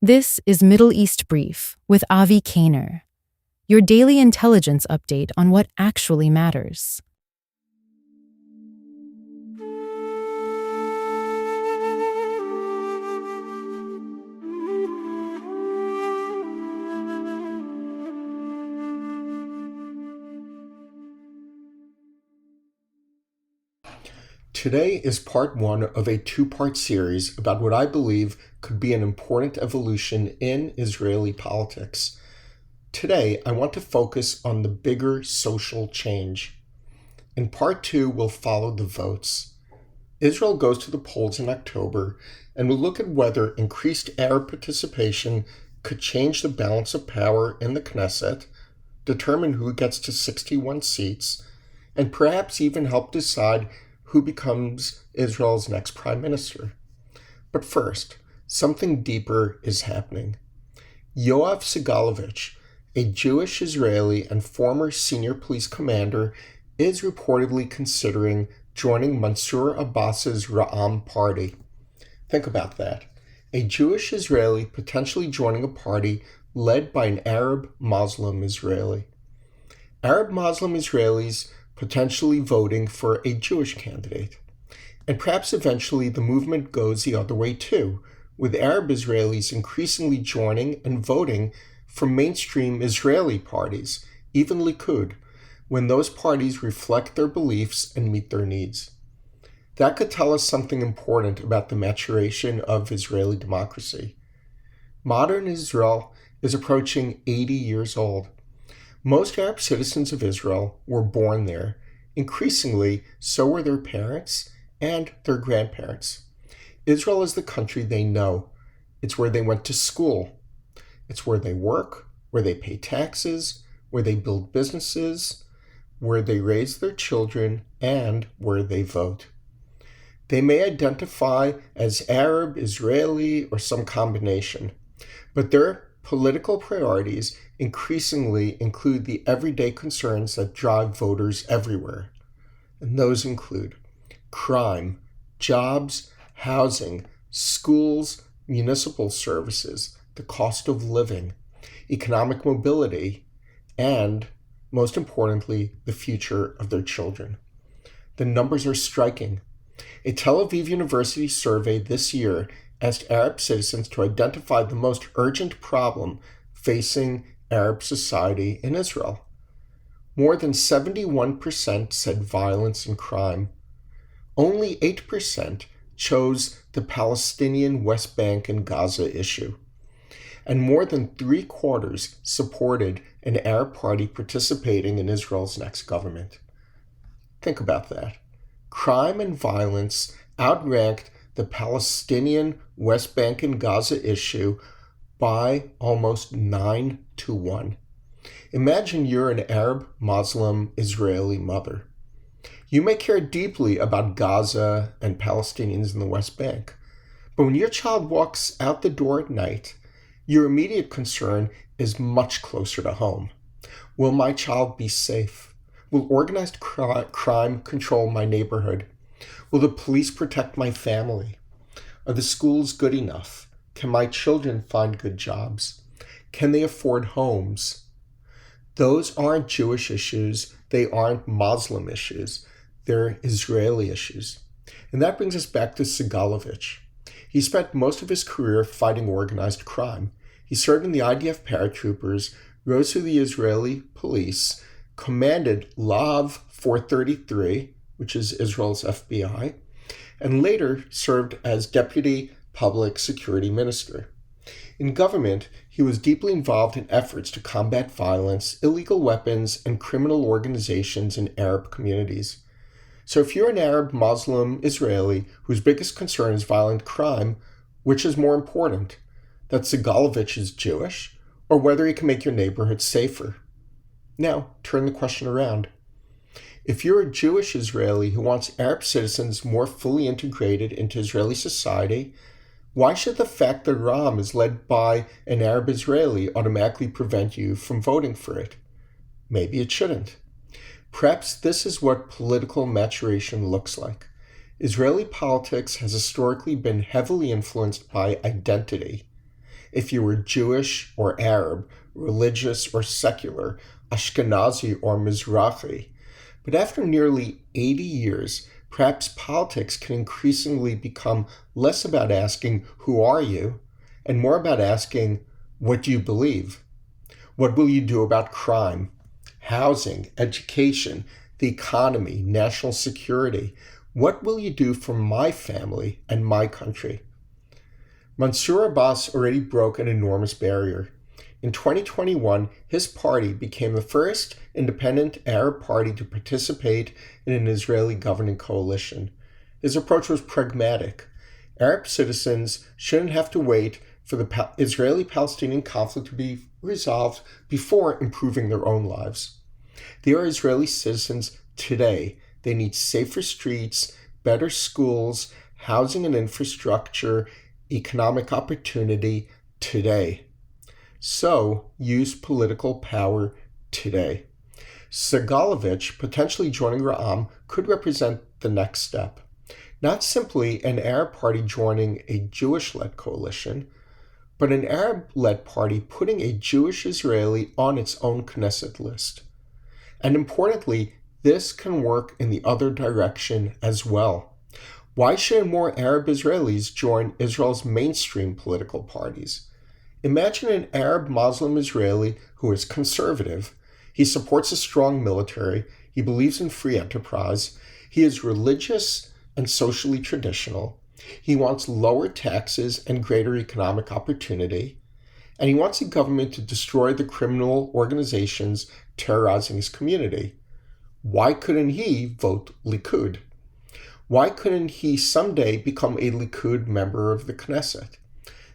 This is Middle East Brief with Avi Kaner, your daily intelligence update on what actually matters. Today is part one of a two-part series about what I believe could be an important evolution in Israeli politics. Today, I want to focus on the bigger social change. In part two, we'll follow the votes. Israel goes to the polls in October, and we'll look at whether increased Arab participation could change the balance of power in the Knesset, determine who gets to 61 seats, and perhaps even help decide who becomes Israel's next prime minister. But first, something deeper is happening. Yoav Segalovitz, a Jewish Israeli and former senior police commander, is reportedly considering joining Mansour Abbas's Ra'am party. Think about that. A Jewish Israeli potentially joining a party led by an Arab Muslim Israeli. Arab Muslim Israelis potentially voting for a Jewish candidate. And perhaps eventually the movement goes the other way too, with Arab Israelis increasingly joining and voting for mainstream Israeli parties, even Likud, when those parties reflect their beliefs and meet their needs. That could tell us something important about the maturation of Israeli democracy. Modern Israel is approaching 80 years old. Most Arab citizens of Israel were born there. Increasingly, so were their parents and their grandparents. Israel is the country they know. It's where they went to school. It's where they work, where they pay taxes, where they build businesses, where they raise their children, and where they vote. They may identify as Arab, Israeli, or some combination, but their political priorities increasingly include the everyday concerns that drive voters everywhere. And those include crime, jobs, housing, schools, municipal services, the cost of living, economic mobility, and, most importantly, the future of their children. The numbers are striking. A Tel Aviv University survey this year asked Arab citizens to identify the most urgent problem facing Arab society in Israel. More than 71% said violence and crime. Only 8% chose the Palestinian West Bank and Gaza issue. And more than 3/4 supported an Arab party participating in Israel's next government. Think about that. Crime and violence outranked the Palestinian West Bank and Gaza issue by almost 9-1. Imagine you're an Arab, Muslim, Israeli mother. You may care deeply about Gaza and Palestinians in the West Bank, but when your child walks out the door at night, your immediate concern is much closer to home. Will my child be safe? Will organized crime control my neighborhood? Will the police protect my family? Are the schools good enough? Can my children find good jobs? Can they afford homes? Those aren't Jewish issues. They aren't Muslim issues. They're Israeli issues. And that brings us back to Segalovitz. He spent most of his career fighting organized crime. He served in the IDF paratroopers, rose through the Israeli police, commanded Lav 433, which is Israel's FBI, and later served as Deputy Public Security Minister. In government, he was deeply involved in efforts to combat violence, illegal weapons, and criminal organizations in Arab communities. So if you're an Arab, Muslim, Israeli whose biggest concern is violent crime, which is more important, that Segalovitz is Jewish, or whether he can make your neighborhood safer? Now, turn the question around. If you're a Jewish Israeli who wants Arab citizens more fully integrated into Israeli society, why should the fact that Ra'am is led by an Arab Israeli automatically prevent you from voting for it? Maybe it shouldn't. Perhaps this is what political maturation looks like. Israeli politics has historically been heavily influenced by identity. if you were Jewish or Arab, religious or secular, Ashkenazi or Mizrahi. But after nearly 80 years, perhaps politics can increasingly become less about asking, who are you? And more about asking, what do you believe? What will you do about crime, housing, education, the economy, national security? What will you do for my family and my country? Mansour Abbas already broke an enormous barrier. In 2021, his party became the first independent Arab party to participate in an Israeli governing coalition. His approach was pragmatic. Arab citizens shouldn't have to wait for the Israeli-Palestinian conflict to be resolved before improving their own lives. They are Israeli citizens today. They need safer streets, better schools, housing and infrastructure, economic opportunity today. So, use political power today. Segalovitz, potentially joining Ra'am, could represent the next step. Not simply an Arab party joining a Jewish-led coalition, but an Arab-led party putting a Jewish Israeli on its own Knesset list. And importantly, this can work in the other direction as well. Why should more Arab Israelis join Israel's mainstream political parties? Imagine an Arab Muslim Israeli who is conservative. He supports a strong military. He believes in free enterprise. He is religious and socially traditional. He wants lower taxes and greater economic opportunity. And he wants a government to destroy the criminal organizations terrorizing his community. Why couldn't he vote Likud? Why couldn't he someday become a Likud member of the Knesset?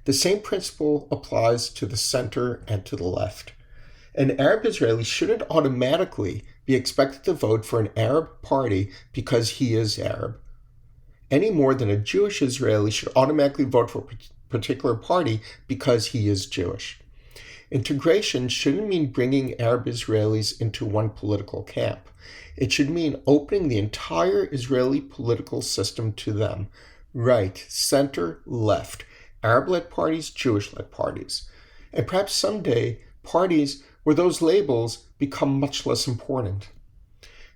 The same principle applies to the center and to the left. An Arab Israeli shouldn't automatically be expected to vote for an Arab party because he is Arab, any more than a Jewish Israeli should automatically vote for a particular party because he is Jewish. Integration shouldn't mean bringing Arab Israelis into one political camp. It should mean opening the entire Israeli political system to them. Right, center, left. Arab-led parties, Jewish-led parties. And perhaps someday, parties where those labels become much less important.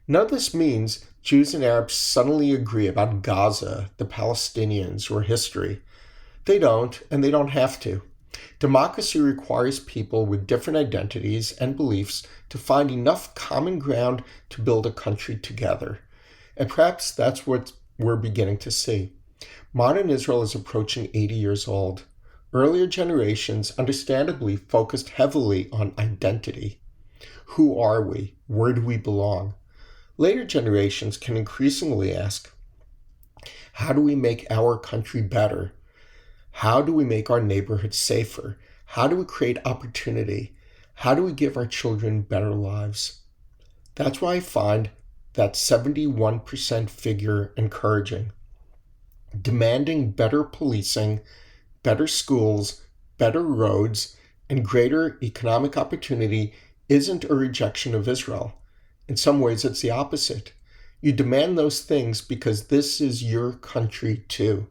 None of this means Jews and Arabs suddenly agree about Gaza, the Palestinians, or history. They don't, and they don't have to. Democracy requires people with different identities and beliefs to find enough common ground to build a country together. And perhaps that's what we're beginning to see. Modern Israel is approaching 80 years old. Earlier generations understandably focused heavily on identity. Who are we? Where do we belong? Later generations can increasingly ask, how do we make our country better? How do we make our neighborhoods safer? How do we create opportunity? How do we give our children better lives? That's why I find that 71% figure encouraging. Demanding better policing, better schools, better roads, and greater economic opportunity isn't a rejection of Israel. In some ways, it's the opposite. You demand those things because this is your country too.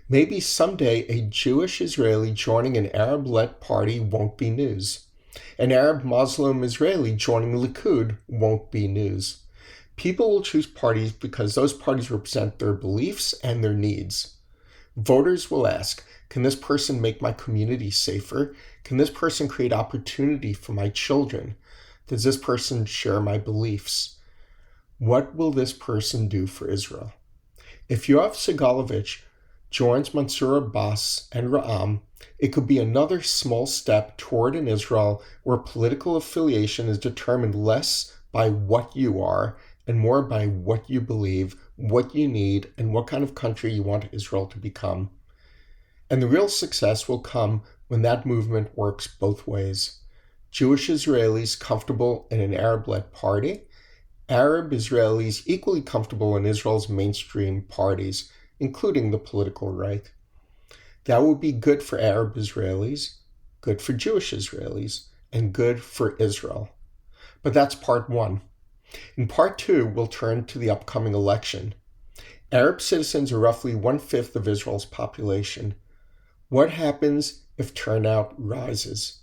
Maybe someday a Jewish Israeli joining an Arab-led party won't be news. An Arab Muslim Israeli joining Likud won't be news. People will choose parties because those parties represent their beliefs and their needs. Voters will ask, can this person make my community safer? Can this person create opportunity for my children? Does this person share my beliefs? What will this person do for Israel? If Yoav Segalovitz joins Mansour Abbas and Ra'am, it could be another small step toward an Israel where political affiliation is determined less by what you are and more by what you believe, what you need, and what kind of country you want Israel to become. And the real success will come when that movement works both ways. Jewish Israelis comfortable in an Arab-led party, Arab Israelis equally comfortable in Israel's mainstream parties, including the political right. That would be good for Arab Israelis, good for Jewish Israelis, and good for Israel. But that's part one. In part two, we'll turn to the upcoming election. Arab citizens are roughly 1/5 of Israel's population. What happens if turnout rises?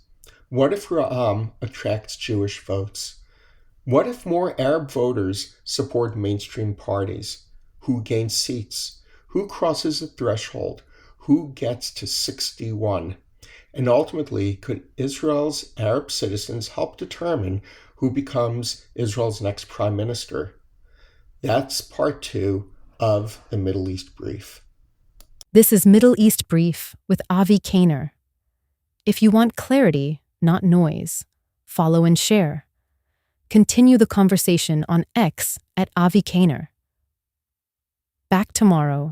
What if Ra'am attracts Jewish votes? What if more Arab voters support mainstream parties? Who gains seats? Who crosses the threshold? Who gets to 61? And ultimately, could Israel's Arab citizens help determine who becomes Israel's next prime minister? That's part 2 of the Middle East Brief. This is Middle East Brief with Avi Kaner. If you want clarity, not noise, follow and share. Continue the conversation on X at Avi Kaner. Back tomorrow